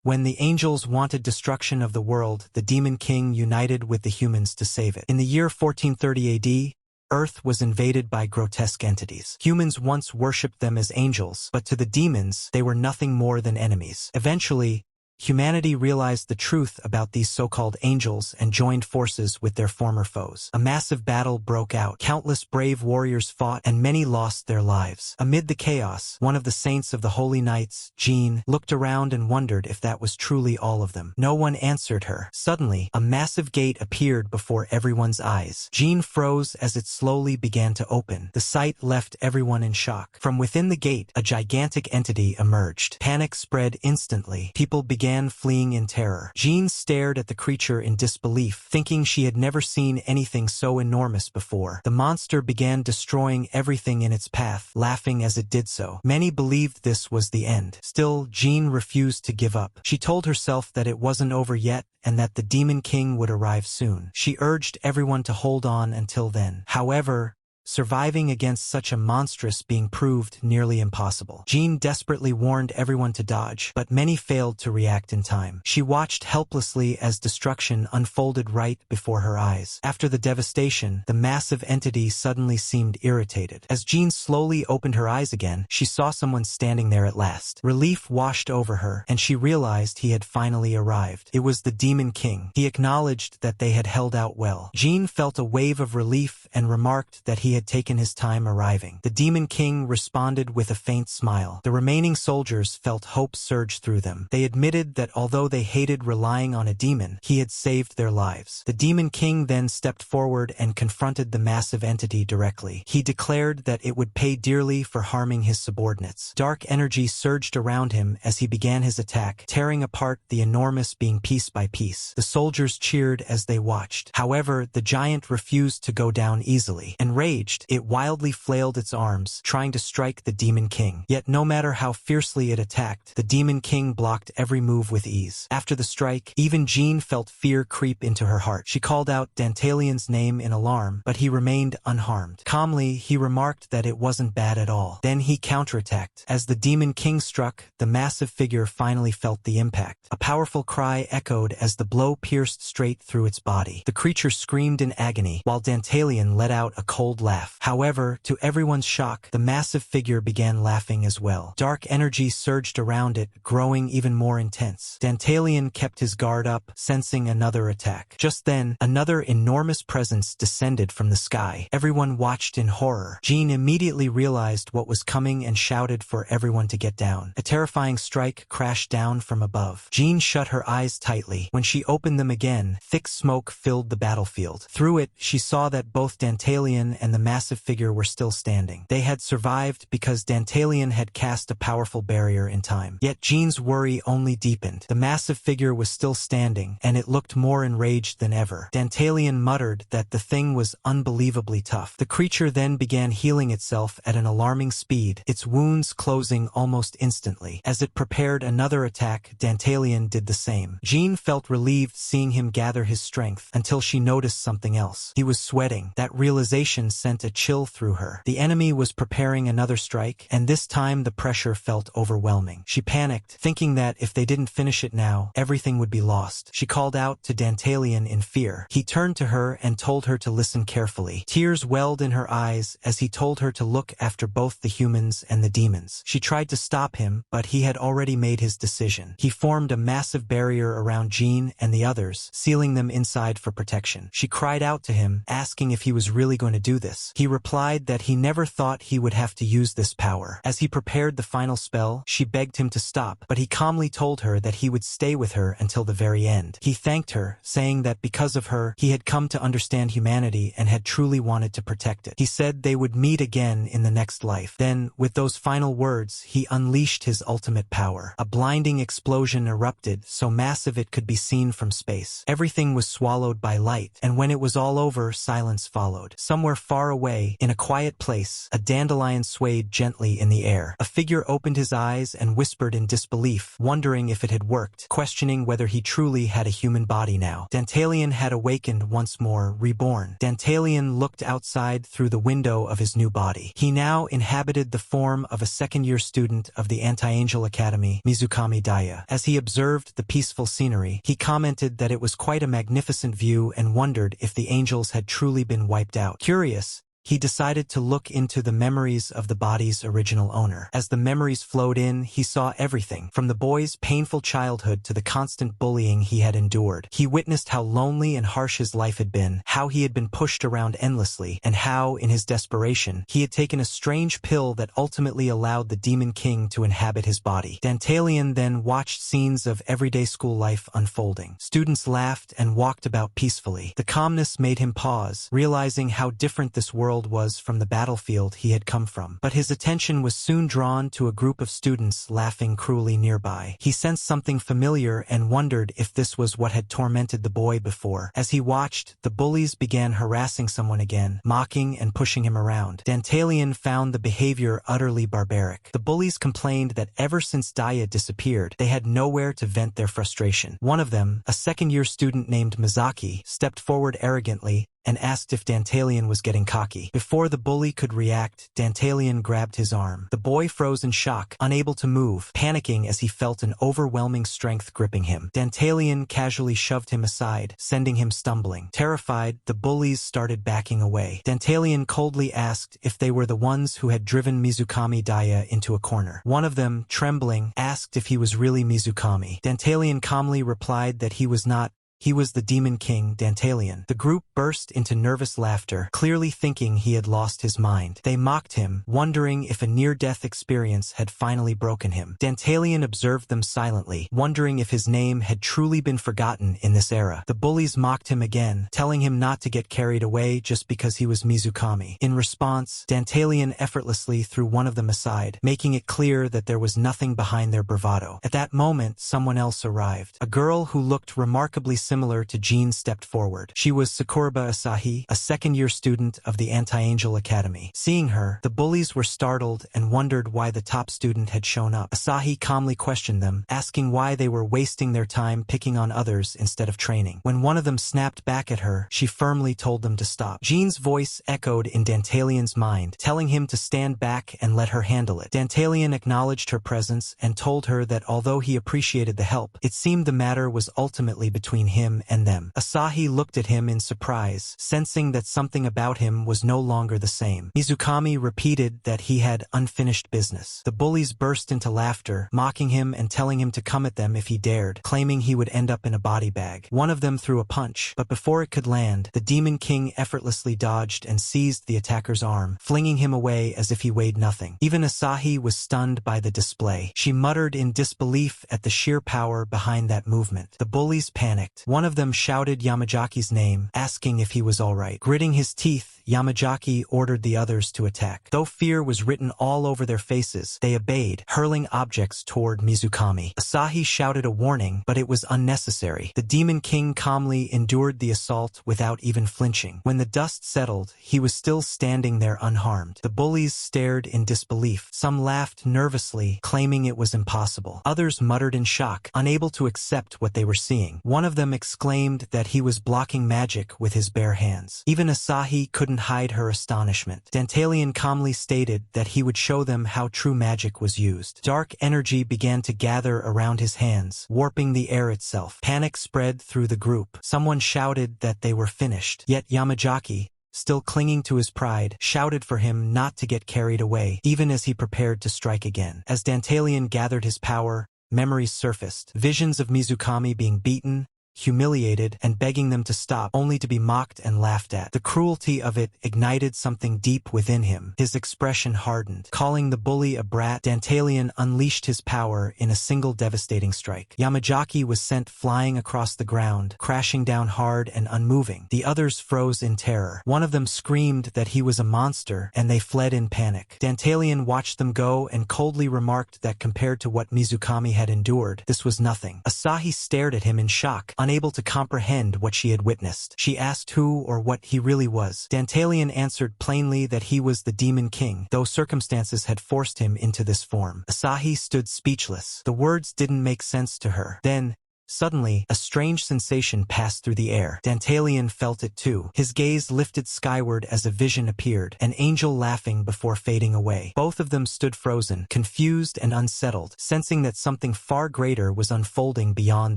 When the angels wanted destruction of the world, the demon king united with the humans to save it. In the year 1430 AD, Earth was invaded by grotesque entities. Humans once worshipped them as angels, but to the demons, they were nothing more than enemies. Eventually, humanity realized the truth about these so-called angels and joined forces with their former foes. A massive battle broke out. Countless brave warriors fought, and many lost their lives. Amid the chaos, one of the saints of the Holy Knights, Jean, looked around and wondered if that was truly all of them. No one answered her. Suddenly, a massive gate appeared before everyone's eyes. Jean froze as it slowly began to open. The sight left everyone in shock. From within the gate, a gigantic entity emerged. Panic spread instantly. People began fleeing in terror. Jean stared at the creature in disbelief, thinking she had never seen anything so enormous before. The monster began destroying everything in its path, laughing as it did so. Many believed this was the end. Still, Jean refused to give up. She told herself that it wasn't over yet, and that the Demon King would arrive soon. She urged everyone to hold on until then. However, surviving against such a monstrous being proved nearly impossible. Jean desperately warned everyone to dodge, but many failed to react in time. She watched helplessly as destruction unfolded right before her eyes. After the devastation, the massive entity suddenly seemed irritated. As Jean slowly opened her eyes again, she saw someone standing there at last. Relief washed over her, and she realized he had finally arrived. It was the Demon King. He acknowledged that they had held out well. Jean felt a wave of relief and remarked that he had taken his time arriving. The Demon King responded with a faint smile. The remaining soldiers felt hope surge through them. They admitted that although they hated relying on a demon, he had saved their lives. The Demon King then stepped forward and confronted the massive entity directly. He declared that it would pay dearly for harming his subordinates. Dark energy surged around him as he began his attack, tearing apart the enormous being piece by piece. The soldiers cheered as they watched. However, the giant refused to go down easily. Enraged, it wildly flailed its arms, trying to strike the Demon King. Yet no matter how fiercely it attacked, the Demon King blocked every move with ease. After the strike, even Jean felt fear creep into her heart. She called out Dantalion's name in alarm, but he remained unharmed. Calmly, he remarked that it wasn't bad at all. Then he counterattacked. As the Demon King struck, the massive figure finally felt the impact. A powerful cry echoed as the blow pierced straight through its body. The creature screamed in agony, while Dantalion let out a cold laugh. However, to everyone's shock, the massive figure began laughing as well. Dark energy surged around it, growing even more intense. Dantalion kept his guard up, sensing another attack. Just then, another enormous presence descended from the sky. Everyone watched in horror. Jean immediately realized what was coming and shouted for everyone to get down. A terrifying strike crashed down from above. Jean shut her eyes tightly. When she opened them again, thick smoke filled the battlefield. Through it, she saw that both Dantalion and the massive figure were still standing. They had survived because Dantalion had cast a powerful barrier in time. Yet Jean's worry only deepened. The massive figure was still standing, and it looked more enraged than ever. Dantalion muttered that the thing was unbelievably tough. The creature then began healing itself at an alarming speed, its wounds closing almost instantly. As it prepared another attack, Dantalion did the same. Jean felt relieved seeing him gather his strength, until she noticed something else. He was sweating. That realization sent a chill through her. The enemy was preparing another strike, and this time the pressure felt overwhelming. She panicked, thinking that if they didn't finish it now, everything would be lost. She called out to Dantalion in fear. He turned to her and told her to listen carefully. Tears welled in her eyes as he told her to look after both the humans and the demons. She tried to stop him, but he had already made his decision. He formed a massive barrier around Jean and the others, sealing them inside for protection. She cried out to him, asking if he was really going to do this. He replied that he never thought he would have to use this power. As he prepared the final spell, she begged him to stop, but he calmly told her that he would stay with her until the very end. He thanked her, saying that because of her, he had come to understand humanity and had truly wanted to protect it. He said they would meet again in the next life. Then, with those final words, he unleashed his ultimate power. A blinding explosion erupted, so massive it could be seen from space. Everything was swallowed by light, and when it was all over, silence followed. followed. Somewhere far away, in a quiet place, a dandelion swayed gently in the air. A figure opened his eyes and whispered in disbelief, wondering if it had worked, questioning whether he truly had a human body now. Dantalion had awakened once more, reborn. Dantalion looked outside through the window of his new body. He now inhabited the form of a second-year student of the Anti-Angel Academy, Mizukami Daya. As he observed the peaceful scenery, he commented that it was quite a magnificent view and wondered if the angels had truly been wiped out. Curious, he decided to look into the memories of the body's original owner. As the memories flowed in, he saw everything, from the boy's painful childhood to the constant bullying he had endured. He witnessed how lonely and harsh his life had been, how he had been pushed around endlessly, and how, in his desperation, he had taken a strange pill that ultimately allowed the Demon King to inhabit his body. Dantalion then watched scenes of everyday school life unfolding. Students laughed and walked about peacefully. The calmness made him pause, realizing how different this world was from the battlefield he had come from. But his attention was soon drawn to a group of students laughing cruelly nearby. He sensed something familiar and wondered if this was what had tormented the boy before. As he watched, the bullies began harassing someone again, mocking and pushing him around. Dantalion found the behavior utterly barbaric. The bullies complained that ever since Daya disappeared, they had nowhere to vent their frustration. One of them, a second-year student named Mizaki, stepped forward arrogantly and asked if Dantalion was getting cocky. Before the bully could react, Dantalion grabbed his arm. The boy froze in shock, unable to move, panicking as he felt an overwhelming strength gripping him. Dantalion casually shoved him aside, sending him stumbling. Terrified, the bullies started backing away. Dantalion coldly asked if they were the ones who had driven Mizukami Daya into a corner. One of them, trembling, asked if he was really Mizukami. Dantalion calmly replied that he was not. He was the Demon King, Dantalion. The group burst into nervous laughter, clearly thinking he had lost his mind. They mocked him, wondering if a near-death experience had finally broken him. Dantalion observed them silently, wondering if his name had truly been forgotten in this era. The bullies mocked him again, telling him not to get carried away just because he was Mizukami. In response, Dantalion effortlessly threw one of them aside, making it clear that there was nothing behind their bravado. At that moment, someone else arrived. A girl who looked remarkably similar to Jean stepped forward. She was Sakuraba Asahi, a second-year student of the Anti-Angel Academy. Seeing her, the bullies were startled and wondered why the top student had shown up. Asahi calmly questioned them, asking why they were wasting their time picking on others instead of training. When one of them snapped back at her, she firmly told them to stop. Jean's voice echoed in Dantalion's mind, telling him to stand back and let her handle it. Dantalion acknowledged her presence and told her that although he appreciated the help, it seemed the matter was ultimately between him and them. Asahi looked at him in surprise, sensing that something about him was no longer the same. Mizukami repeated that he had unfinished business. The bullies burst into laughter, mocking him and telling him to come at them if he dared, claiming he would end up in a body bag. One of them threw a punch, but before it could land, the Demon King effortlessly dodged and seized the attacker's arm, flinging him away as if he weighed nothing. Even Asahi was stunned by the display. She muttered in disbelief at the sheer power behind that movement. The bullies panicked. One of them shouted Yamajaki's name, asking if he was all right. Gritting his teeth, Yamajaki ordered the others to attack. Though fear was written all over their faces, they obeyed, hurling objects toward Mizukami. Asahi shouted a warning, but it was unnecessary. The Demon King calmly endured the assault without even flinching. When the dust settled, he was still standing there unharmed. The bullies stared in disbelief. Some laughed nervously, claiming it was impossible. Others muttered in shock, unable to accept what they were seeing. One of them exclaimed that he was blocking magic with his bare hands. Even Asahi couldn't hide her astonishment. Dantalion calmly stated that he would show them how true magic was used. Dark energy began to gather around his hands, warping the air itself. Panic spread through the group. Someone shouted that they were finished. Yet Yamajaki, still clinging to his pride, shouted for him not to get carried away, even as he prepared to strike again. As Dantalion gathered his power, memories surfaced. Visions of Mizukami being beaten, humiliated, and begging them to stop, only to be mocked and laughed at. The cruelty of it ignited something deep within him. His expression hardened. Calling the bully a brat, Dantalion unleashed his power in a single devastating strike. Yamajaki was sent flying across the ground, crashing down hard and unmoving. The others froze in terror. One of them screamed that he was a monster, and they fled in panic. Dantalion watched them go and coldly remarked that compared to what Mizukami had endured, this was nothing. Asahi stared at him in shock, unable to comprehend what she had witnessed. She asked who or what he really was. Dantalian answered plainly that he was the Demon King, though circumstances had forced him into this form. Asahi stood speechless. The words didn't make sense to her. Then, suddenly, a strange sensation passed through the air. Dantalian felt it too. His gaze lifted skyward as a vision appeared, an angel laughing before fading away. Both of them stood frozen, confused and unsettled, sensing that something far greater was unfolding beyond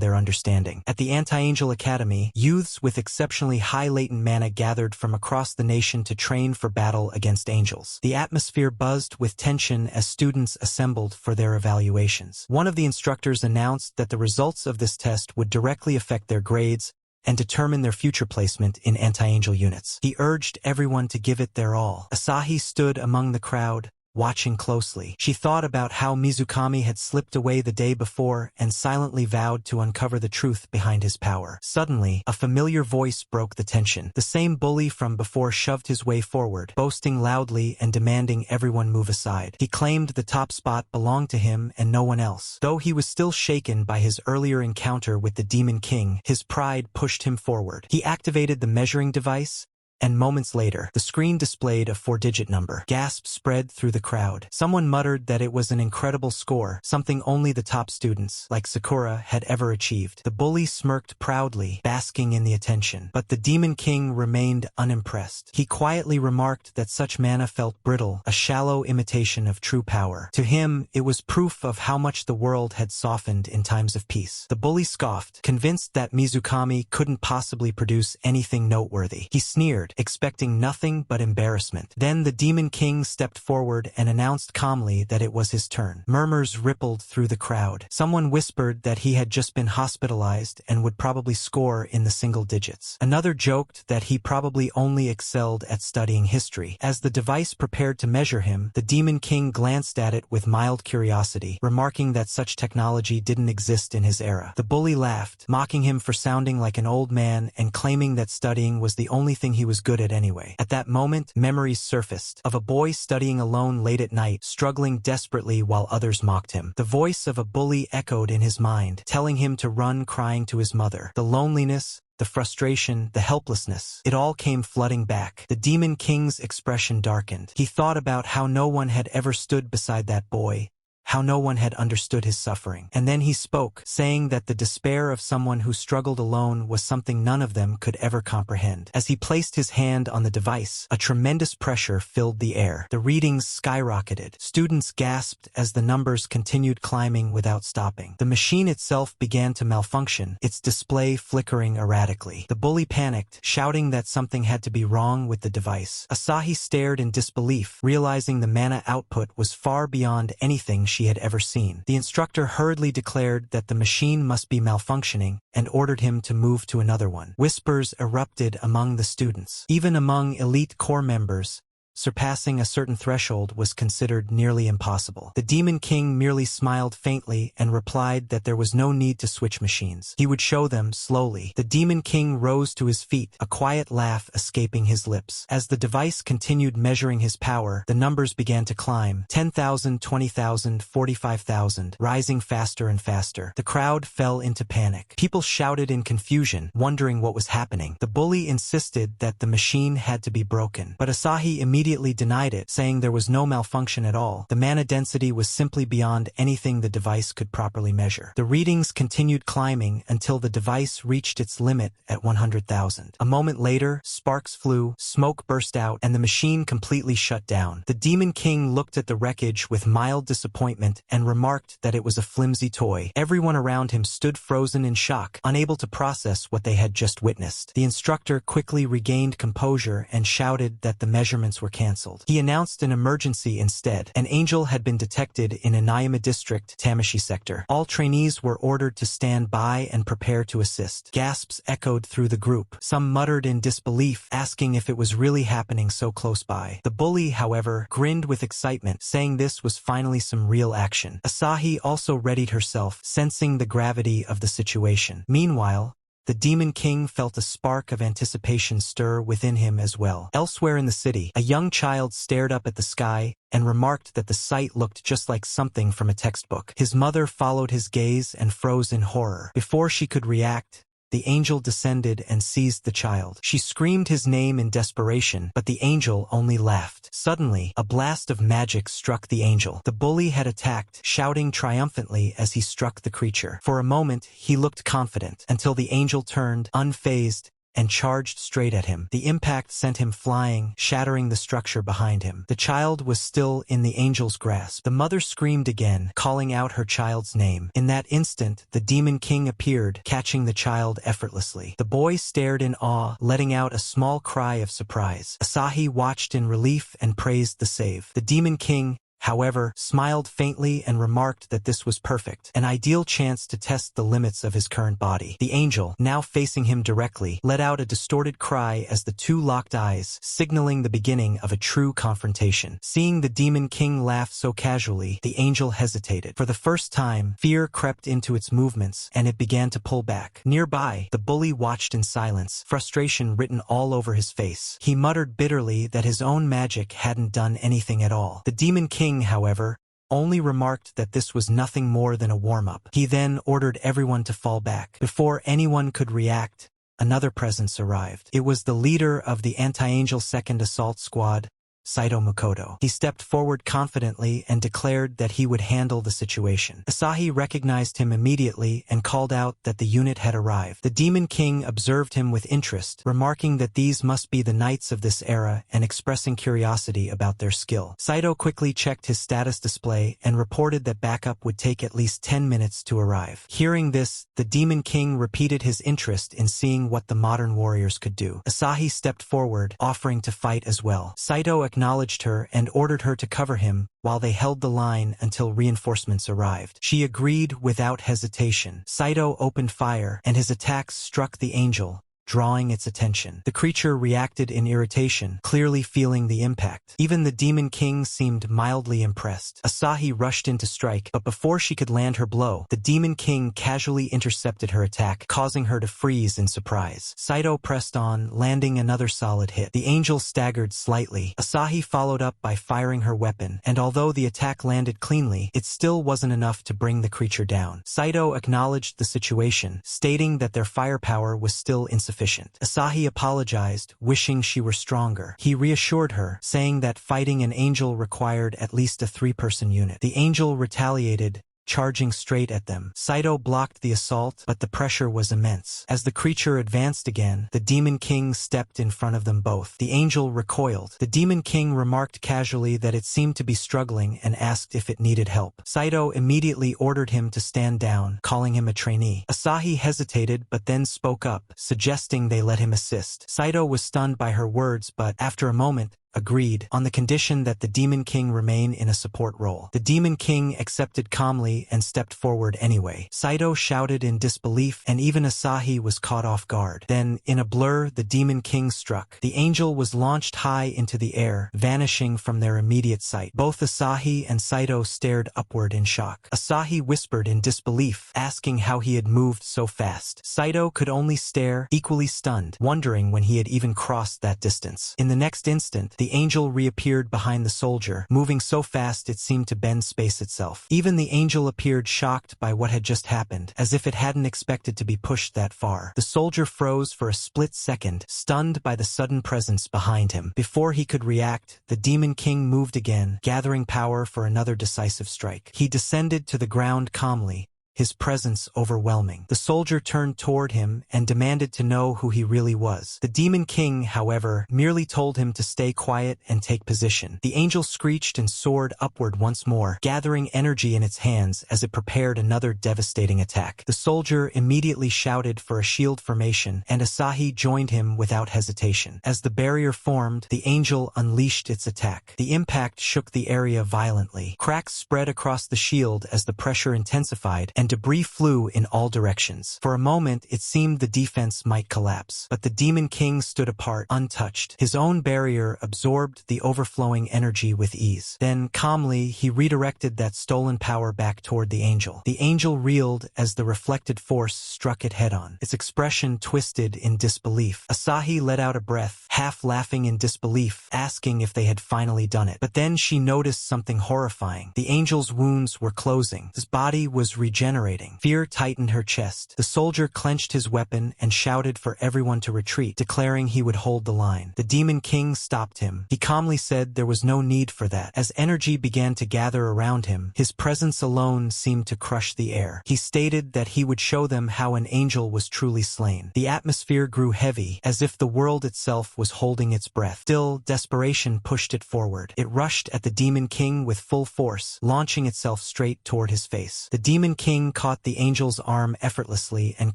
their understanding. At the Anti-Angel Academy, youths with exceptionally high latent mana gathered from across the nation to train for battle against angels. The atmosphere buzzed with tension as students assembled for their evaluations. One of the instructors announced that the results of this test would directly affect their grades and determine their future placement in anti-angel units. He urged everyone to give it their all. Asahi stood among the crowd, watching closely. She thought about how Mizukami had slipped away the day before and silently vowed to uncover the truth behind his power. Suddenly, a familiar voice broke the tension. The same bully from before shoved his way forward, boasting loudly and demanding everyone move aside. He claimed the top spot belonged to him and no one else. Though he was still shaken by his earlier encounter with the Demon King, his pride pushed him forward. He activated the measuring device, and moments later, the screen displayed a 4-digit number. Gasps spread through the crowd. Someone muttered that it was an incredible score, something only the top students, like Sakura, had ever achieved. The bully smirked proudly, basking in the attention. But the Demon King remained unimpressed. He quietly remarked that such mana felt brittle, a shallow imitation of true power. To him, it was proof of how much the world had softened in times of peace. The bully scoffed, convinced that Mizukami couldn't possibly produce anything noteworthy. He sneered, expecting nothing but embarrassment. Then the Demon King stepped forward and announced calmly that it was his turn. Murmurs rippled through the crowd. Someone whispered that he had just been hospitalized and would probably score in the single digits. Another joked that he probably only excelled at studying history. As the device prepared to measure him, the Demon King glanced at it with mild curiosity, remarking that such technology didn't exist in his era. The bully laughed, mocking him for sounding like an old man and claiming that studying was the only thing he was good at anyway. At that moment, memories surfaced of a boy studying alone late at night, struggling desperately while others mocked him. The voice of a bully echoed in his mind, telling him to run crying to his mother. The loneliness, the frustration, the helplessness, it all came flooding back. The Demon King's expression darkened. He thought about how no one had ever stood beside that boy, how no one had understood his suffering. And then he spoke, saying that the despair of someone who struggled alone was something none of them could ever comprehend. As he placed his hand on the device, a tremendous pressure filled the air. The readings skyrocketed. Students gasped as the numbers continued climbing without stopping. The machine itself began to malfunction, its display flickering erratically. The bully panicked, shouting that something had to be wrong with the device. Asahi stared in disbelief, realizing the mana output was far beyond anything she had ever seen. The instructor hurriedly declared that the machine must be malfunctioning and ordered him to move to another one. Whispers erupted among the students. Even among elite core members, surpassing a certain threshold was considered nearly impossible. The Demon King merely smiled faintly and replied that there was no need to switch machines. He would show them slowly. The Demon King rose to his feet, a quiet laugh escaping his lips. As the device continued measuring his power, the numbers began to climb. 10,000, 20,000, 45,000, rising faster and faster. The crowd fell into panic. People shouted in confusion, wondering what was happening. The bully insisted that the machine had to be broken, but Asahi immediately denied it, saying there was no malfunction at all. The mana density was simply beyond anything the device could properly measure. The readings continued climbing until the device reached its limit at 100,000. A moment later, sparks flew, smoke burst out, and the machine completely shut down. The Demon King looked at the wreckage with mild disappointment and remarked that it was a flimsy toy. Everyone around him stood frozen in shock, unable to process what they had just witnessed. The instructor quickly regained composure and shouted that the measurements were cancelled. He announced an emergency instead. An angel had been detected in Inayama District, Tamashi Sector. All trainees were ordered to stand by and prepare to assist. Gasps echoed through the group. Some muttered in disbelief, asking if it was really happening so close by. The bully, however, grinned with excitement, saying this was finally some real action. Asahi also readied herself, sensing the gravity of the situation. Meanwhile, the Demon King felt a spark of anticipation stir within him as well. Elsewhere in the city, a young child stared up at the sky and remarked that the sight looked just like something from a textbook. His mother followed his gaze and froze in horror. Before she could react, the angel descended and seized the child. She screamed his name in desperation, but the angel only laughed. Suddenly, a blast of magic struck the angel. The bully had attacked, shouting triumphantly as he struck the creature. For a moment, he looked confident, until the angel turned, unfazed, and charged straight at him. The impact sent him flying, shattering the structure behind him. The child was still in the angel's grasp. The mother screamed again, calling out her child's name. In that instant, the demon king appeared, catching the child effortlessly. The boy stared in awe, letting out a small cry of surprise. Asahi watched in relief and praised the save. The demon king, however, smiled faintly and remarked that this was perfect, an ideal chance to test the limits of his current body. The angel, now facing him directly, let out a distorted cry as the two locked eyes, signaling the beginning of a true confrontation. Seeing the demon king laugh so casually, the angel hesitated. For the first time, fear crept into its movements, and it began to pull back. Nearby, the bully watched in silence, frustration written all over his face. He muttered bitterly that his own magic hadn't done anything at all. The demon king, however, only remarked that this was nothing more than a warm-up. He then ordered everyone to fall back. Before anyone could react, another presence arrived. It was the leader of the anti-angel second assault squad, Saito Makoto. He stepped forward confidently and declared that he would handle the situation. Asahi recognized him immediately and called out that the unit had arrived. The Demon King observed him with interest, remarking that these must be the knights of this era and expressing curiosity about their skill. Saito quickly checked his status display and reported that backup would take at least 10 minutes to arrive. Hearing this, the Demon King repeated his interest in seeing what the modern warriors could do. Asahi stepped forward, offering to fight as well. Saito acknowledged her and ordered her to cover him while they held the line until reinforcements arrived. She agreed without hesitation. Saito opened fire, and his attacks struck the angel, drawing its attention. The creature reacted in irritation, clearly feeling the impact. Even the Demon King seemed mildly impressed. Asahi rushed in to strike, but before she could land her blow, the Demon King casually intercepted her attack, causing her to freeze in surprise. Saito pressed on, landing another solid hit. The angel staggered slightly. Asahi followed up by firing her weapon, and although the attack landed cleanly, it still wasn't enough to bring the creature down. Saito acknowledged the situation, stating that their firepower was still insufficient. Asahi apologized, wishing she were stronger. He reassured her, saying that fighting an angel required at least a 3-person unit. The angel retaliated, charging straight at them. Saito blocked the assault, but the pressure was immense. As the creature advanced again, the Demon King stepped in front of them both. The angel recoiled. The Demon King remarked casually that it seemed to be struggling and asked if it needed help. Saito immediately ordered him to stand down, calling him a trainee. Asahi hesitated but then spoke up, suggesting they let him assist. Saito was stunned by her words, but after a moment, agreed, on the condition that the Demon King remain in a support role. The Demon King accepted calmly and stepped forward anyway. Saito shouted in disbelief, and even Asahi was caught off guard. Then, in a blur, the Demon King struck. The angel was launched high into the air, vanishing from their immediate sight. Both Asahi and Saito stared upward in shock. Asahi whispered in disbelief, asking how he had moved so fast. Saito could only stare, equally stunned, wondering when he had even crossed that distance. In the next instant, the angel reappeared behind the soldier, moving so fast it seemed to bend space itself. Even the angel appeared shocked by what had just happened, as if it hadn't expected to be pushed that far. The soldier froze for a split second, stunned by the sudden presence behind him. Before he could react, the Demon King moved again, gathering power for another decisive strike. He descended to the ground calmly, his presence overwhelming. The soldier turned toward him and demanded to know who he really was. The Demon King, however, merely told him to stay quiet and take position. The angel screeched and soared upward once more, gathering energy in its hands as it prepared another devastating attack. The soldier immediately shouted for a shield formation, and Asahi joined him without hesitation. As the barrier formed, the angel unleashed its attack. The impact shook the area violently. Cracks spread across the shield as the pressure intensified, and debris flew in all directions. For a moment, it seemed the defense might collapse, but the Demon King stood apart, untouched. His own barrier absorbed the overflowing energy with ease. Then, calmly, he redirected that stolen power back toward the angel. The angel reeled as the reflected force struck it head-on. Its expression twisted in disbelief. Asahi let out a breath, half laughing in disbelief, asking if they had finally done it. But then she noticed something horrifying. The angel's wounds were closing. His body was regenerating regenerating. Fear tightened her chest. The soldier clenched his weapon and shouted for everyone to retreat, declaring he would hold the line. The Demon King stopped him. He calmly said there was no need for that. As energy began to gather around him, his presence alone seemed to crush the air. He stated that he would show them how an angel was truly slain. The atmosphere grew heavy, as if the world itself was holding its breath. Still, desperation pushed it forward. It rushed at the Demon King with full force, launching itself straight toward his face. The Demon King caught the angel's arm effortlessly and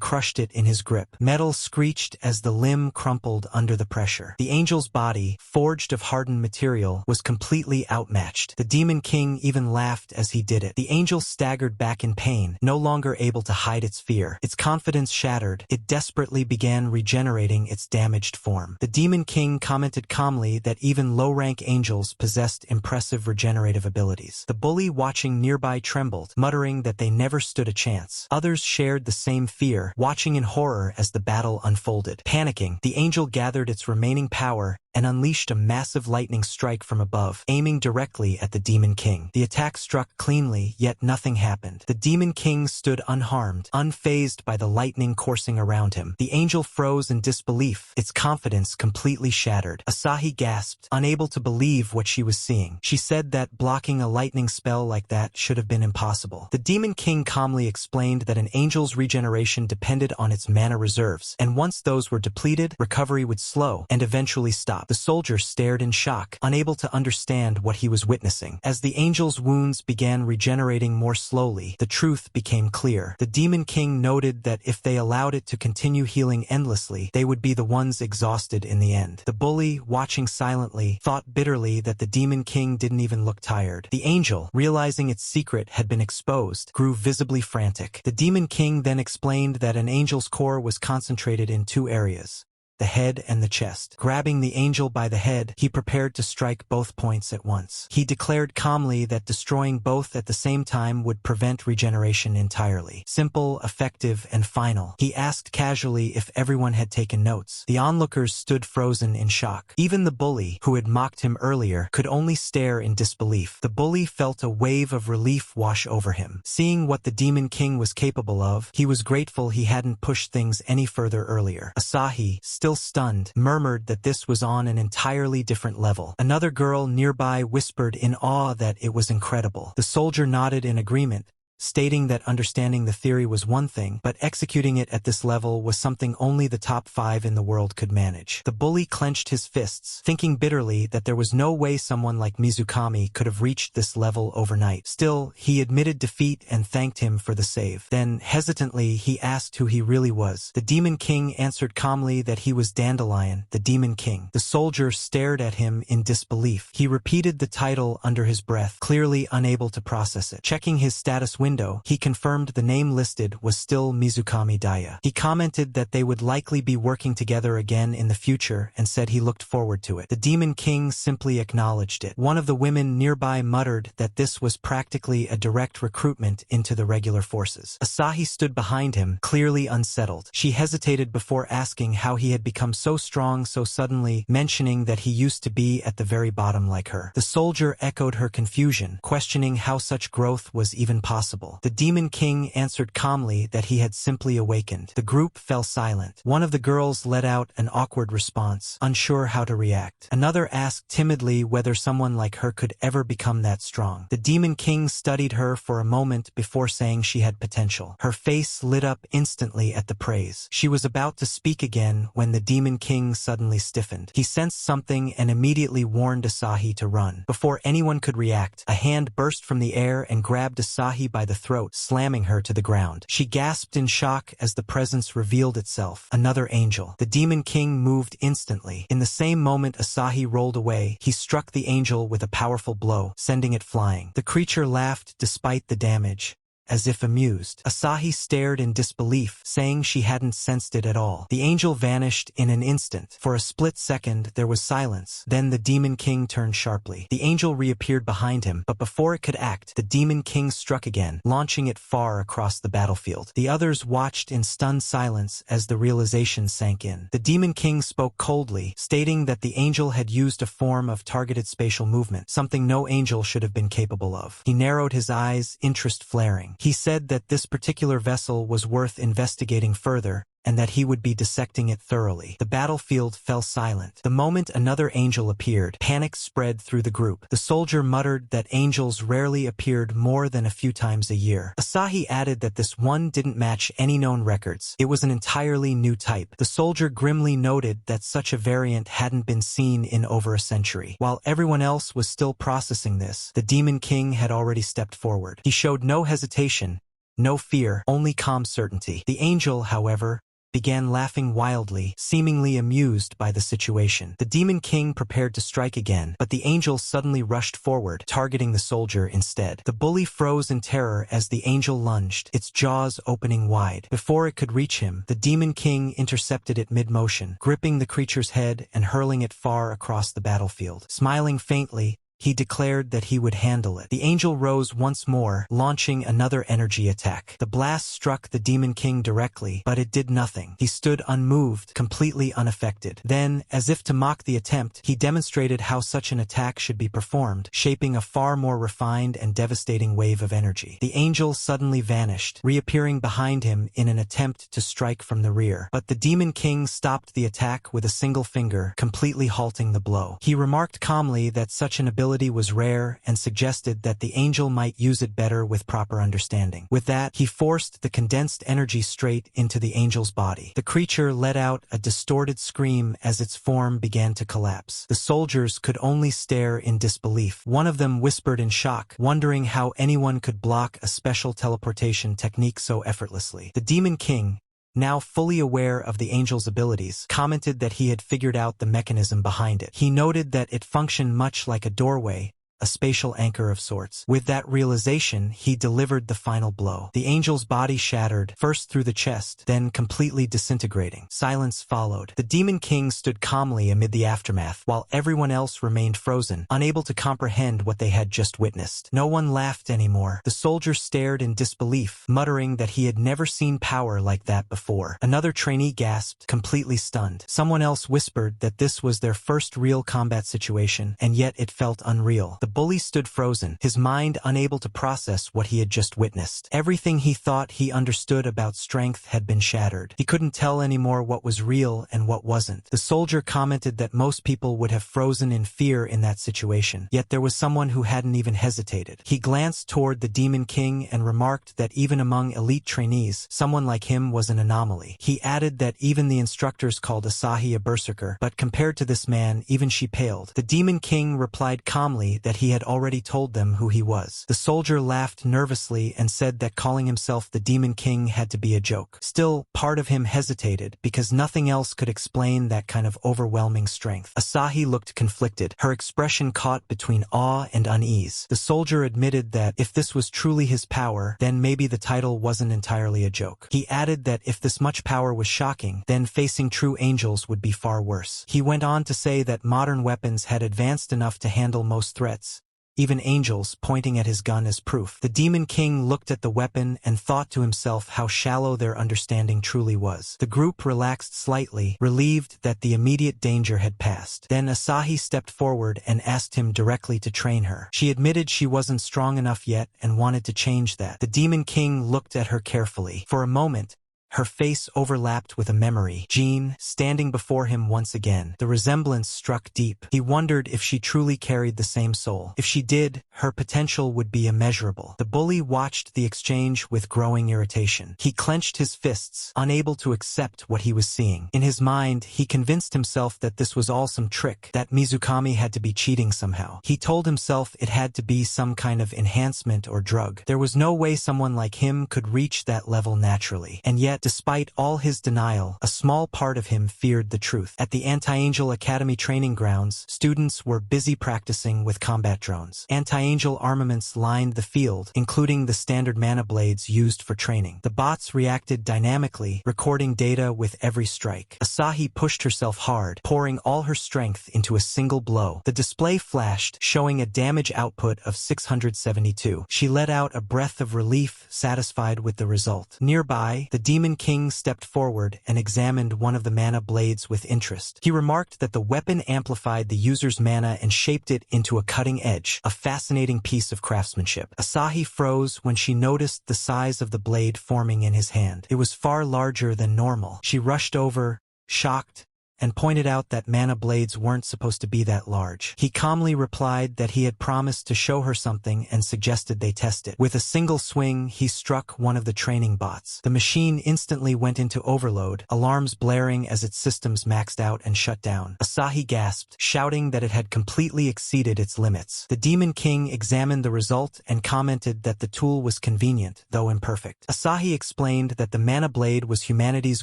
crushed it in his grip. Metal screeched as the limb crumpled under the pressure. The angel's body, forged of hardened material, was completely outmatched. The Demon King even laughed as he did it. The angel staggered back in pain, no longer able to hide its fear. Its confidence shattered. It desperately began regenerating its damaged form. The Demon King commented calmly that even low-rank angels possessed impressive regenerative abilities. The bully watching nearby trembled, muttering that they never stood a chance. Others shared the same fear, watching in horror as the battle unfolded. Panicking, the angel gathered its remaining power and unleashed a massive lightning strike from above, aiming directly at the Demon King. The attack struck cleanly, yet nothing happened. The Demon King stood unharmed, unfazed by the lightning coursing around him. The angel froze in disbelief, its confidence completely shattered. Asahi gasped, unable to believe what she was seeing. She said that blocking a lightning spell like that should have been impossible. The Demon King calmly explained that an angel's regeneration depended on its mana reserves, and once those were depleted, recovery would slow and eventually stop. The soldier stared in shock, unable to understand what he was witnessing. As the angel's wounds began regenerating more slowly, the truth became clear. The Demon King noted that if they allowed it to continue healing endlessly, they would be the ones exhausted in the end. The bully, watching silently, thought bitterly that the Demon King didn't even look tired. The angel, realizing its secret had been exposed, grew visibly frantic. The Demon King then explained that an angel's core was concentrated in two areas: the head and the chest. Grabbing the angel by the head, he prepared to strike both points at once. He declared calmly that destroying both at the same time would prevent regeneration entirely. Simple, effective, and final. He asked casually if everyone had taken notes. The onlookers stood frozen in shock. Even the bully, who had mocked him earlier, could only stare in disbelief. The bully felt a wave of relief wash over him. Seeing what the Demon King was capable of, he was grateful he hadn't pushed things any further earlier. Asahi, still stunned, murmured that this was on an entirely different level. Another girl nearby whispered in awe that it was incredible. The soldier nodded in agreement, stating that understanding the theory was one thing, but executing it at this level was something only the top 5 in the world could manage. The bully clenched his fists, thinking bitterly that there was no way someone like Mizukami could have reached this level overnight. Still, he admitted defeat and thanked him for the save. Then, hesitantly, he asked who he really was. The Demon King answered calmly that he was Dandelion, the Demon King. The soldier stared at him in disbelief. He repeated the title under his breath, clearly unable to process it. Checking his status window, he confirmed the name listed was still Mizukami Daya. He commented that they would likely be working together again in the future and said he looked forward to it. The Demon King simply acknowledged it. One of the women nearby muttered that this was practically a direct recruitment into the regular forces. Asahi stood behind him, clearly unsettled. She hesitated before asking how he had become so strong so suddenly, mentioning that he used to be at the very bottom like her. The soldier echoed her confusion, questioning how such growth was even possible. The Demon King answered calmly that he had simply awakened. The group fell silent. One of the girls let out an awkward response, unsure how to react. Another asked timidly whether someone like her could ever become that strong. The Demon King studied her for a moment before saying she had potential. Her face lit up instantly at the praise. She was about to speak again when the Demon King suddenly stiffened. He sensed something and immediately warned Asahi to run. Before anyone could react, a hand burst from the air and grabbed Asahi by the throat, slamming her to the ground. She gasped in shock as the presence revealed itself. Another angel. The Demon King moved instantly. In the same moment Asahi rolled away, he struck the angel with a powerful blow, sending it flying. The creature laughed despite the damage, as if amused. Asahi stared in disbelief, saying she hadn't sensed it at all. The angel vanished in an instant. For a split second, there was silence. Then the Demon King turned sharply. The angel reappeared behind him, but before it could act, the Demon King struck again, launching it far across the battlefield. The others watched in stunned silence as the realization sank in. The Demon King spoke coldly, stating that the angel had used a form of targeted spatial movement, something no angel should have been capable of. He narrowed his eyes, interest flaring. He said that this particular vessel was worth investigating further, and that he would be dissecting it thoroughly. The battlefield fell silent. The moment another angel appeared, panic spread through the group. The soldier muttered that angels rarely appeared more than a few times a year. Asahi added that this one didn't match any known records. It was an entirely new type. The soldier grimly noted that such a variant hadn't been seen in over a century. While everyone else was still processing this, the Demon King had already stepped forward. He showed no hesitation, no fear, only calm certainty. The angel, however, began laughing wildly, seemingly amused by the situation. The Demon King prepared to strike again, but the angel suddenly rushed forward, targeting the soldier instead. The bully froze in terror as the angel lunged, its jaws opening wide. Before it could reach him, the Demon King intercepted it mid-motion, gripping the creature's head and hurling it far across the battlefield. Smiling faintly, he declared that he would handle it. The angel rose once more, launching another energy attack. The blast struck the Demon King directly, but it did nothing. He stood unmoved, completely unaffected. Then, as if to mock the attempt, he demonstrated how such an attack should be performed, shaping a far more refined and devastating wave of energy. The angel suddenly vanished, reappearing behind him in an attempt to strike from the rear. But the Demon King stopped the attack with a single finger, completely halting the blow. He remarked calmly that such an ability was rare and suggested that the angel might use it better with proper understanding. With that, he forced the condensed energy straight into the angel's body. The creature let out a distorted scream as its form began to collapse. The soldiers could only stare in disbelief. One of them whispered in shock, wondering how anyone could block a special teleportation technique so effortlessly. The Demon King, now fully aware of the angel's abilities, commented that he had figured out the mechanism behind it. He noted that it functioned much like a doorway, a spatial anchor of sorts. With that realization, he delivered the final blow. The angel's body shattered, first through the chest, then completely disintegrating. Silence followed. The Demon King stood calmly amid the aftermath, while everyone else remained frozen, unable to comprehend what they had just witnessed. No one laughed anymore. The soldier stared in disbelief, muttering that he had never seen power like that before. Another trainee gasped, completely stunned. Someone else whispered that this was their first real combat situation, and yet it felt unreal. The bully stood frozen, his mind unable to process what he had just witnessed. Everything he thought he understood about strength had been shattered. He couldn't tell anymore what was real and what wasn't. The soldier commented that most people would have frozen in fear in that situation, yet there was someone who hadn't even hesitated. He glanced toward the Demon King and remarked that even among elite trainees, someone like him was an anomaly. He added that even the instructors called Asahi a berserker, but compared to this man, even she paled. The Demon King replied calmly that he had already told them who he was. The soldier laughed nervously and said that calling himself the Demon King had to be a joke. Still, part of him hesitated, because nothing else could explain that kind of overwhelming strength. Asahi looked conflicted, her expression caught between awe and unease. The soldier admitted that if this was truly his power, then maybe the title wasn't entirely a joke. He added that if this much power was shocking, then facing true angels would be far worse. He went on to say that modern weapons had advanced enough to handle most threats, even angels, pointing at his gun as proof. The Demon King looked at the weapon and thought to himself how shallow their understanding truly was. The group relaxed slightly, relieved that the immediate danger had passed. Then Asahi stepped forward and asked him directly to train her. She admitted she wasn't strong enough yet and wanted to change that. The Demon King looked at her carefully. For a moment, her face overlapped with a memory. Jean, standing before him once again. The resemblance struck deep. He wondered if she truly carried the same soul. If she did, her potential would be immeasurable. The bully watched the exchange with growing irritation. He clenched his fists, unable to accept what he was seeing. In his mind, he convinced himself that this was all some trick, that Mizukami had to be cheating somehow. He told himself it had to be some kind of enhancement or drug. There was no way someone like him could reach that level naturally. And yet, despite all his denial, a small part of him feared the truth. At the Anti-Angel Academy training grounds, students were busy practicing with combat drones. Anti-Angel armaments lined the field, including the standard mana blades used for training. The bots reacted dynamically, recording data with every strike. Asahi pushed herself hard, pouring all her strength into a single blow. The display flashed, showing a damage output of 672. She let out a breath of relief, satisfied with the result. Nearby, the Demon Demon King stepped forward and examined one of the mana blades with interest. He remarked that the weapon amplified the user's mana and shaped it into a cutting edge, a fascinating piece of craftsmanship. Asahi froze when she noticed the size of the blade forming in his hand. It was far larger than normal. She rushed over, shocked, and pointed out that mana blades weren't supposed to be that large. He calmly replied that he had promised to show her something and suggested they test it. With a single swing, he struck one of the training bots. The machine instantly went into overload, alarms blaring as its systems maxed out and shut down. Asahi gasped, shouting that it had completely exceeded its limits. The Demon King examined the result and commented that the tool was convenient, though imperfect. Asahi explained that the mana blade was humanity's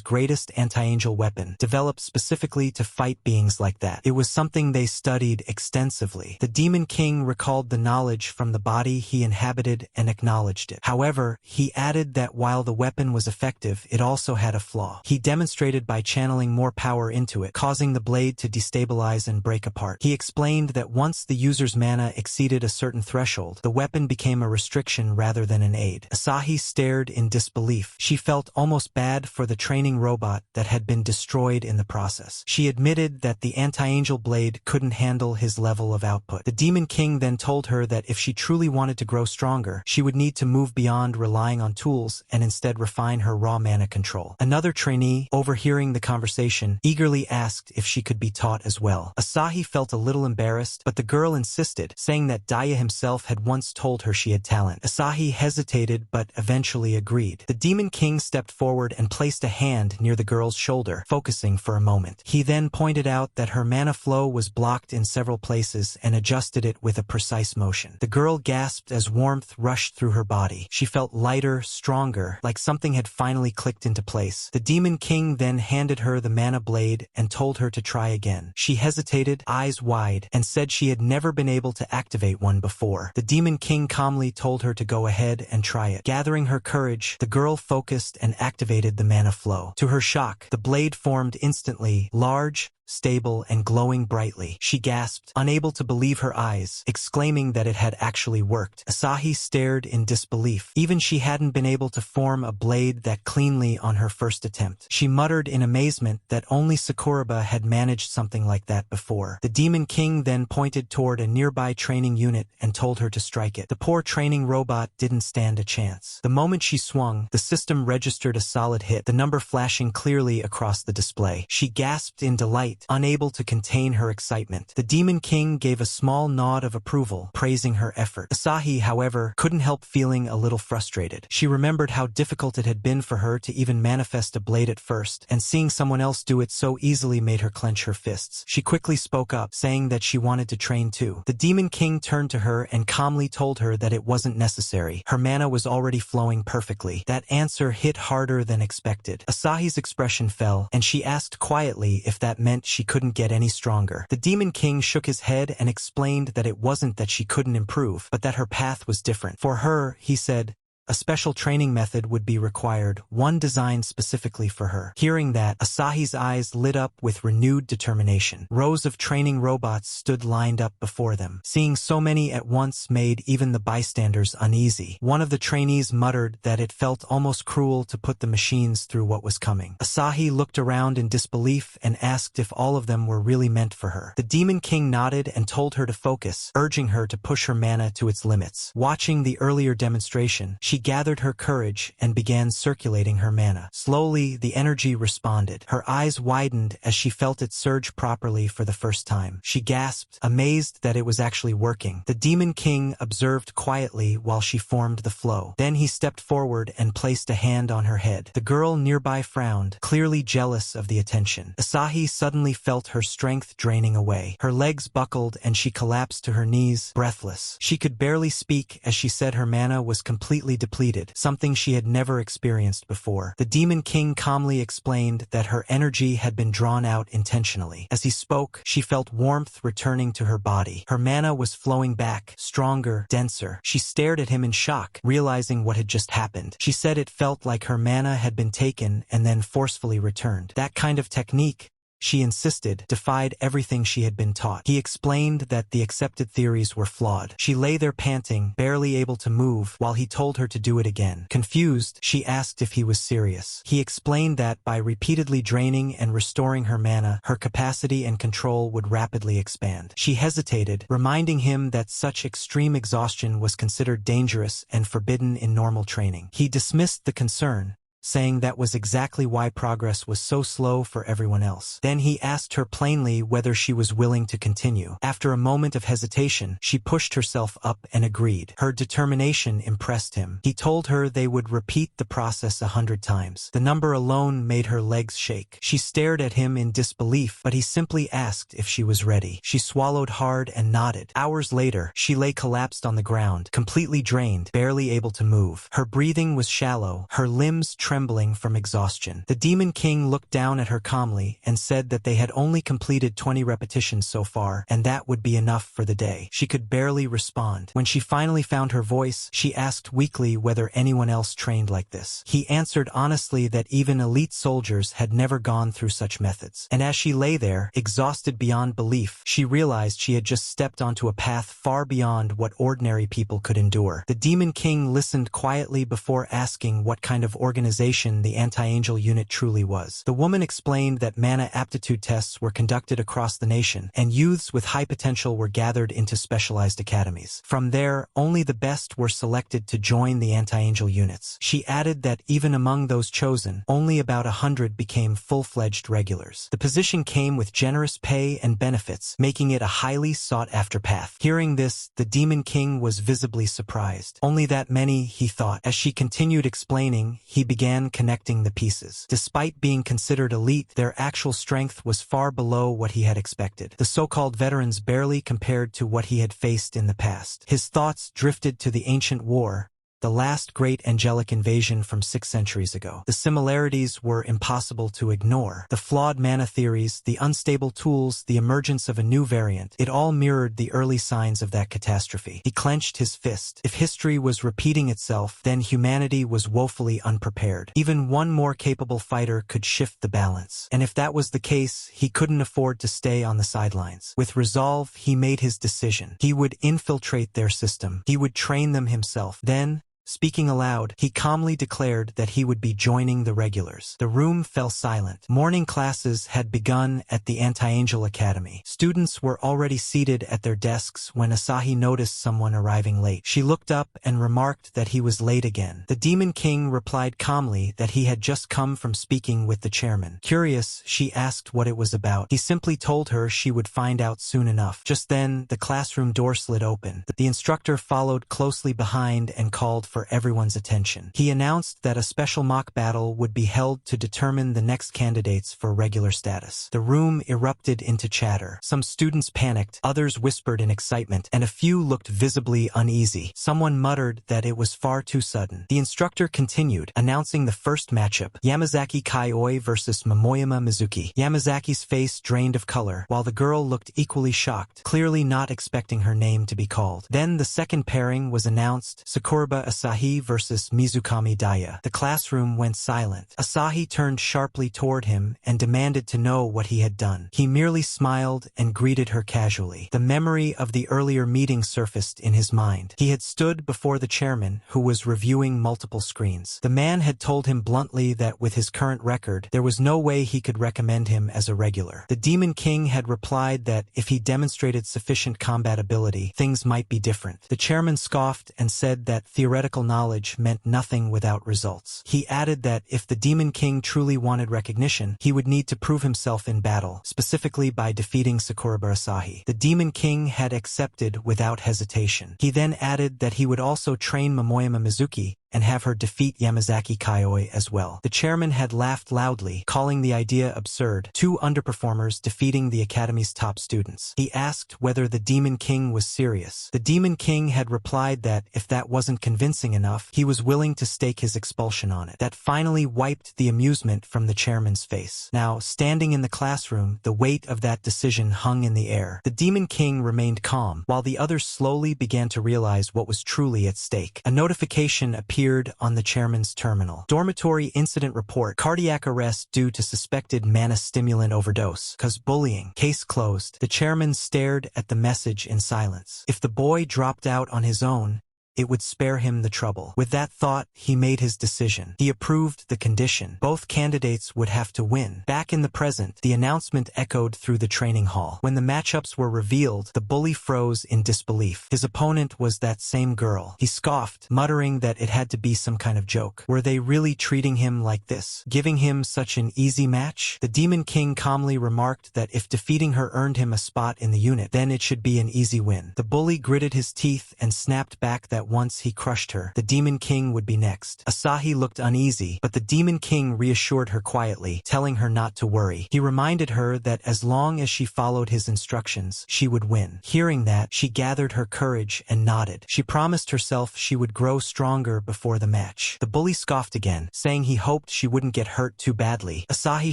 greatest anti-angel weapon, developed specifically to fight beings like that. It was something they studied extensively. The Demon King recalled the knowledge from the body he inhabited and acknowledged it. However, he added that while the weapon was effective, it also had a flaw. He demonstrated by channeling more power into it, causing the blade to destabilize and break apart. He explained that once the user's mana exceeded a certain threshold, the weapon became a restriction rather than an aid. Asahi stared in disbelief. She felt almost bad for the training robot that had been destroyed in the process. She admitted that the anti-angel blade couldn't handle his level of output. The Demon King then told her that if she truly wanted to grow stronger, she would need to move beyond relying on tools and instead refine her raw mana control. Another trainee, overhearing the conversation, eagerly asked if she could be taught as well. Asahi felt a little embarrassed, but the girl insisted, saying that Daya himself had once told her she had talent. Asahi hesitated but eventually agreed. The Demon King stepped forward and placed a hand near the girl's shoulder, focusing for a moment. He then pointed out that her mana flow was blocked in several places and adjusted it with a precise motion. The girl gasped as warmth rushed through her body. She felt lighter, stronger, like something had finally clicked into place. The Demon King then handed her the mana blade and told her to try again. She hesitated, eyes wide, and said she had never been able to activate one before. The Demon King calmly told her to go ahead and try it. Gathering her courage, the girl focused and activated the mana flow. To her shock, the blade formed instantly, large, stable, and glowing brightly. She gasped, unable to believe her eyes, exclaiming that it had actually worked. Asahi stared in disbelief. Even she hadn't been able to form a blade that cleanly on her first attempt. She muttered in amazement that only Sakuraba had managed something like that before. The Demon King then pointed toward a nearby training unit and told her to strike it. The poor training robot didn't stand a chance. The moment she swung, the system registered a solid hit, the number flashing clearly across the display. She gasped in delight, unable to contain her excitement. The Demon King gave a small nod of approval, praising her effort. Asahi, however, couldn't help feeling a little frustrated. She remembered how difficult it had been for her to even manifest a blade at first, and seeing someone else do it so easily made her clench her fists. She quickly spoke up, saying that she wanted to train too. The Demon King turned to her and calmly told her that it wasn't necessary. Her mana was already flowing perfectly. That answer hit harder than expected. Asahi's expression fell, and she asked quietly if that meant she couldn't get any stronger. The Demon King shook his head and explained that it wasn't that she couldn't improve, but that her path was different. For her, he said, a special training method would be required, one designed specifically for her. Hearing that, Asahi's eyes lit up with renewed determination. Rows of training robots stood lined up before them. Seeing so many at once made even the bystanders uneasy. One of the trainees muttered that it felt almost cruel to put the machines through what was coming. Asahi looked around in disbelief and asked if all of them were really meant for her. The Demon King nodded and told her to focus, urging her to push her mana to its limits. Watching the earlier demonstration, she gathered her courage and began circulating her mana. Slowly, the energy responded. Her eyes widened as she felt it surge properly for the first time. She gasped, amazed that it was actually working. The Demon King observed quietly while she formed the flow. Then he stepped forward and placed a hand on her head. The girl nearby frowned, clearly jealous of the attention. Asahi suddenly felt her strength draining away. Her legs buckled and she collapsed to her knees, breathless. She could barely speak as she said her mana was completely depleted, something she had never experienced before. The Demon King calmly explained that her energy had been drawn out intentionally. As he spoke, she felt warmth returning to her body. Her mana was flowing back, stronger, denser. She stared at him in shock, realizing what had just happened. She said it felt like her mana had been taken and then forcefully returned. That kind of technique, she insisted, defied everything she had been taught. He explained that the accepted theories were flawed. She lay there panting, barely able to move, while he told her to do it again. Confused, she asked if he was serious. He explained that by repeatedly draining and restoring her mana, her capacity and control would rapidly expand. She hesitated, reminding him that such extreme exhaustion was considered dangerous and forbidden in normal training. He dismissed the concern, saying that was exactly why progress was so slow for everyone else. Then he asked her plainly whether she was willing to continue. After a moment of hesitation, she pushed herself up and agreed. Her determination impressed him. He told her they would repeat the process 100 times. The number alone made her legs shake. She stared at him in disbelief, but he simply asked if she was ready. She swallowed hard and nodded. Hours later, she lay collapsed on the ground, completely drained, barely able to move. Her breathing was shallow, her limbs trembling from exhaustion. The Demon King looked down at her calmly and said that they had only completed 20 repetitions so far, and that would be enough for the day. She could barely respond. When she finally found her voice, she asked weakly whether anyone else trained like this. He answered honestly that even elite soldiers had never gone through such methods. And as she lay there, exhausted beyond belief, she realized she had just stepped onto a path far beyond what ordinary people could endure. The Demon King listened quietly before asking what kind of organization the anti-angel unit truly was. The woman explained that mana aptitude tests were conducted across the nation, and youths with high potential were gathered into specialized academies. From there, only the best were selected to join the anti-angel units. She added that even among those chosen, only about 100 became full-fledged regulars. The position came with generous pay and benefits, making it a highly sought-after path. Hearing this, the Demon King was visibly surprised. Only that many, he thought. As she continued explaining, he began connecting the pieces. Despite being considered elite, their actual strength was far below what he had expected. The so-called veterans barely compared to what he had faced in the past. His thoughts drifted to the ancient war, the last great angelic invasion from 6 centuries ago. The similarities were impossible to ignore. The flawed mana theories, the unstable tools, the emergence of a new variant, it all mirrored the early signs of that catastrophe. He clenched his fist. If history was repeating itself, then humanity was woefully unprepared. Even one more capable fighter could shift the balance. And if that was the case, he couldn't afford to stay on the sidelines. With resolve, he made his decision. He would infiltrate their system. He would train them himself. Then, speaking aloud, he calmly declared that he would be joining the regulars. The room fell silent. Morning classes had begun at the Anti-Angel Academy. Students were already seated at their desks when Asahi noticed someone arriving late. She looked up and remarked that he was late again. The Demon King replied calmly that he had just come from speaking with the chairman. Curious, she asked what it was about. He simply told her she would find out soon enough. Just then, the classroom door slid open. The instructor followed closely behind and called for everyone's attention. He announced that a special mock battle would be held to determine the next candidates for regular status. The room erupted into chatter. Some students panicked, others whispered in excitement, and a few looked visibly uneasy. Someone muttered that it was far too sudden. The instructor continued, announcing the first matchup, Yamazaki Kaioi versus Momoyama Mizuki. Yamazaki's face drained of color, while the girl looked equally shocked, clearly not expecting her name to be called. Then the second pairing was announced, Sakuraba Asahi versus Mizukami Daya. The classroom went silent. Asahi turned sharply toward him and demanded to know what he had done. He merely smiled and greeted her casually. The memory of the earlier meeting surfaced in his mind. He had stood before the chairman, who was reviewing multiple screens. The man had told him bluntly that with his current record, there was no way he could recommend him as a regular. The Demon King had replied that if he demonstrated sufficient combat ability, things might be different. The chairman scoffed and said that theoretical knowledge meant nothing without results. He added that if the Demon King truly wanted recognition, he would need to prove himself in battle, specifically by defeating Sakuraba Asahi. The Demon King had accepted without hesitation. He then added that he would also train Momoyama Mizuki and have her defeat Yamazaki Kaioi as well. The chairman had laughed loudly, calling the idea absurd, 2 underperformers defeating the academy's top students. He asked whether the Demon King was serious. The Demon King had replied that if that wasn't convincing enough, he was willing to stake his expulsion on it. That finally wiped the amusement from the chairman's face. Now, standing in the classroom, the weight of that decision hung in the air. The Demon King remained calm, while the others slowly began to realize what was truly at stake. A notification appeared appeared on the chairman's terminal. Dormitory incident report. Cardiac arrest due to suspected mana-stimulant overdose. Cause bullying. Case closed. The chairman stared at the message in silence. If the boy dropped out on his own, it would spare him the trouble. With that thought, he made his decision. He approved the condition. Both candidates would have to win. Back in the present, the announcement echoed through the training hall. When the matchups were revealed, the bully froze in disbelief. His opponent was that same girl. He scoffed, muttering that it had to be some kind of joke. Were they really treating him like this? Giving him such an easy match? The Demon King calmly remarked that if defeating her earned him a spot in the unit, then it should be an easy win. The bully gritted his teeth and snapped back that once he crushed her, the Demon King would be next. Asahi looked uneasy, but the Demon King reassured her quietly, telling her not to worry. He reminded her that as long as she followed his instructions, she would win. Hearing that, she gathered her courage and nodded. She promised herself she would grow stronger before the match. The bully scoffed again, saying he hoped she wouldn't get hurt too badly. Asahi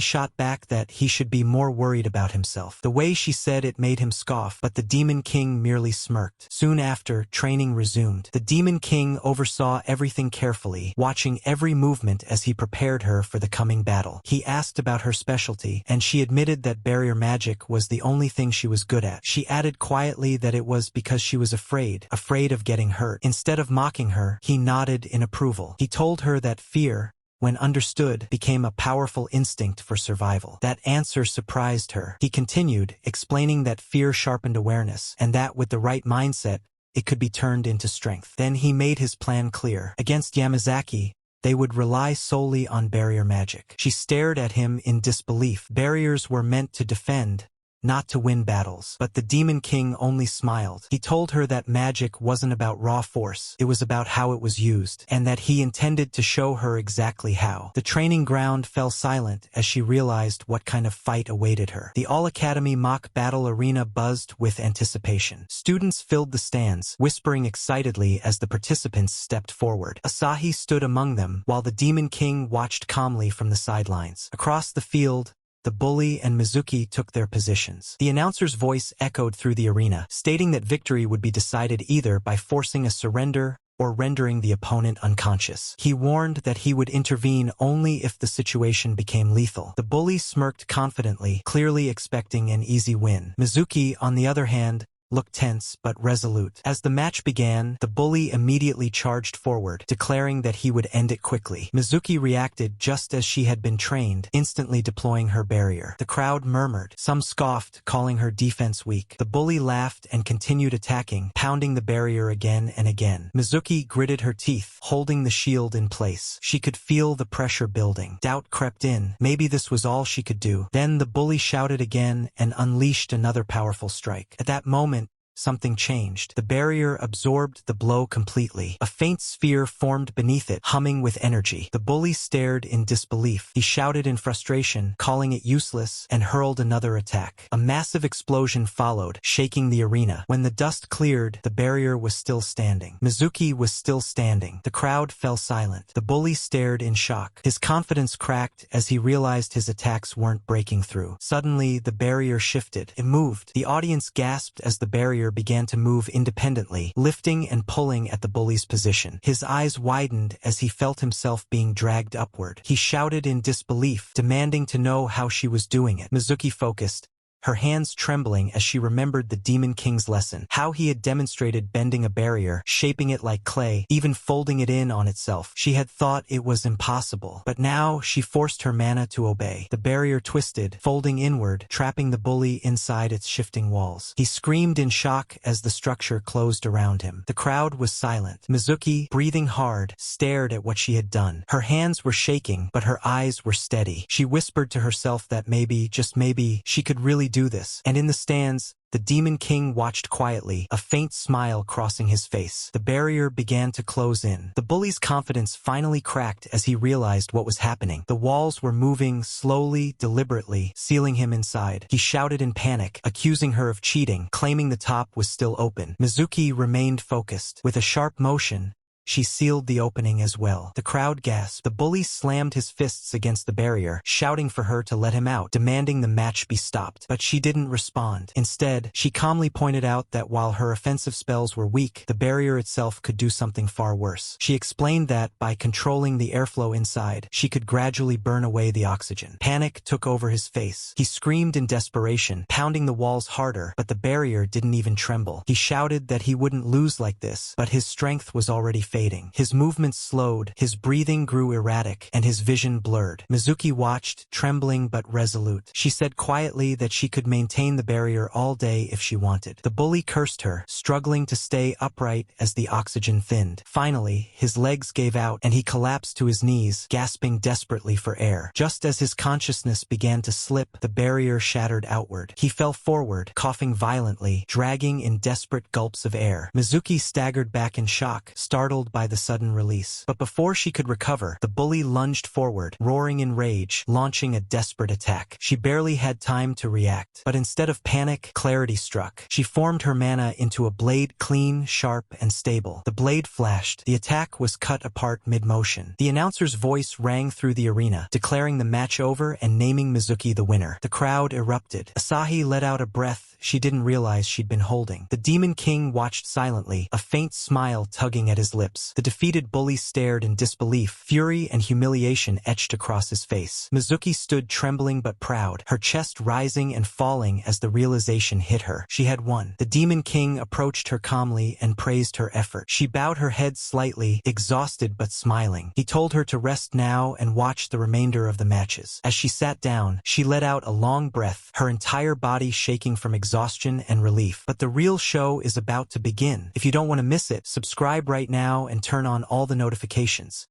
shot back that he should be more worried about himself. The way she said it made him scoff, but the Demon King merely smirked. Soon after, training resumed. The Demon King oversaw everything carefully, watching every movement as he prepared her for the coming battle. He asked about her specialty, and she admitted that barrier magic was the only thing she was good at. She added quietly that it was because she was afraid of getting hurt. Instead of mocking her, he nodded in approval. He told her that fear, when understood, became a powerful instinct for survival. That answer surprised her. He continued, explaining that fear sharpened awareness, and that with the right mindset, it could be turned into strength. Then he made his plan clear. Against Yamazaki, they would rely solely on barrier magic. She stared at him in disbelief. Barriers were meant to defend, not to win battles. But the Demon King only smiled. He told her that magic wasn't about raw force, it was about how it was used, and that he intended to show her exactly how. The training ground fell silent as she realized what kind of fight awaited her. The All-Academy mock battle arena buzzed with anticipation. Students filled the stands, whispering excitedly as the participants stepped forward. Asahi stood among them, while the Demon King watched calmly from the sidelines. Across the field, the bully and Mizuki took their positions. The announcer's voice echoed through the arena, stating that victory would be decided either by forcing a surrender or rendering the opponent unconscious. He warned that he would intervene only if the situation became lethal. The bully smirked confidently, clearly expecting an easy win. Mizuki, on the other hand, looked tense but resolute. As the match began, the bully immediately charged forward, declaring that he would end it quickly. Mizuki reacted just as she had been trained, instantly deploying her barrier. The crowd murmured. Some scoffed, calling her defense weak. The bully laughed and continued attacking, pounding the barrier again and again. Mizuki gritted her teeth, holding the shield in place. She could feel the pressure building. Doubt crept in. Maybe this was all she could do. Then the bully shouted again and unleashed another powerful strike. At that moment, something changed. The barrier absorbed the blow completely. A faint sphere formed beneath it, humming with energy. The bully stared in disbelief. He shouted in frustration, calling it useless, and hurled another attack. A massive explosion followed, shaking the arena. When the dust cleared, the barrier was still standing. Mizuki was still standing. The crowd fell silent. The bully stared in shock. His confidence cracked as he realized his attacks weren't breaking through. Suddenly, the barrier shifted. It moved. The audience gasped as the barrier began to move independently, lifting and pulling at the bully's position. His eyes widened as he felt himself being dragged upward. He shouted in disbelief, demanding to know how she was doing it. Mizuki focused, her hands trembling as she remembered the Demon King's lesson, how he had demonstrated bending a barrier, shaping it like clay, even folding it in on itself. She had thought it was impossible, but now she forced her mana to obey. The barrier twisted, folding inward, trapping the bully inside its shifting walls. He screamed in shock as the structure closed around him. The crowd was silent. Mizuki, breathing hard, stared at what she had done. Her hands were shaking, but her eyes were steady. She whispered to herself that maybe, just maybe, she could really do this. And in the stands, the Demon King watched quietly, a faint smile crossing his face. The barrier began to close in. The bully's confidence finally cracked as he realized what was happening. The walls were moving slowly, deliberately, sealing him inside. He shouted in panic, accusing her of cheating, claiming the top was still open. Mizuki remained focused. With a sharp motion, she sealed the opening as well. The crowd gasped. The bully slammed his fists against the barrier, shouting for her to let him out, demanding the match be stopped. But she didn't respond. Instead, she calmly pointed out that while her offensive spells were weak, the barrier itself could do something far worse. She explained that, by controlling the airflow inside, she could gradually burn away the oxygen. Panic took over his face. He screamed in desperation, pounding the walls harder, but the barrier didn't even tremble. He shouted that he wouldn't lose like this, but his strength was already fading. His movements slowed, his breathing grew erratic, and his vision blurred. Mizuki watched, trembling but resolute. She said quietly that she could maintain the barrier all day if she wanted. The bully cursed her, struggling to stay upright as the oxygen thinned. Finally, his legs gave out, and he collapsed to his knees, gasping desperately for air. Just as his consciousness began to slip, the barrier shattered outward. He fell forward, coughing violently, dragging in desperate gulps of air. Mizuki staggered back in shock, startled by the sudden release. But before she could recover, the bully lunged forward, roaring in rage, launching a desperate attack. She barely had time to react. But instead of panic, clarity struck. She formed her mana into a blade, clean, sharp, and stable. The blade flashed. The attack was cut apart mid-motion. The announcer's voice rang through the arena, declaring the match over and naming Mizuki the winner. The crowd erupted. Asahi let out a breath she didn't realize she'd been holding. The Demon King watched silently, a faint smile tugging at his lips. The defeated bully stared in disbelief. Fury and humiliation etched across his face. Mizuki stood trembling but proud, her chest rising and falling as the realization hit her. She had won. The Demon King approached her calmly and praised her effort. She bowed her head slightly, exhausted but smiling. He told her to rest now and watch the remainder of the matches. As she sat down, she let out a long breath, her entire body shaking from exhaustion and relief. But the real show is about to begin. If you don't want to miss it, subscribe right now and turn on all the notifications.